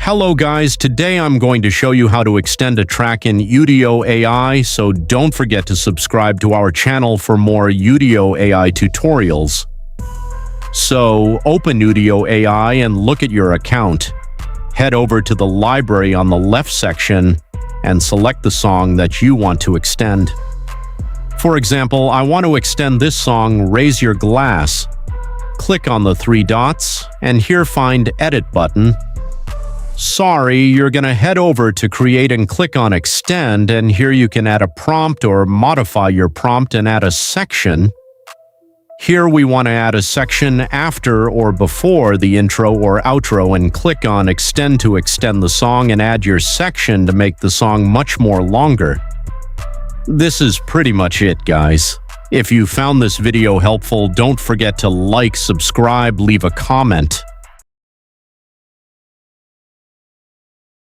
Hello guys, today I'm going to show you how to extend a track in Udio AI, so don't forget to subscribe to our channel for more Udio AI tutorials. So open Udio AI and look at your account. Head over to the library on the left section and select the song that you want to extend. For example, I want to extend this song, Raise Your Glass. Click on the three dots and here find Edit button. Sorry, you're going to head over to Create and click on Extend, and here you can add a prompt or modify your prompt and add a section. Here we want to add a section after or before the intro or outro and click on Extend to extend the song and add your section to make the song much more longer. This is pretty much it, guys. If you found this video helpful, don't forget to like, subscribe, leave a comment.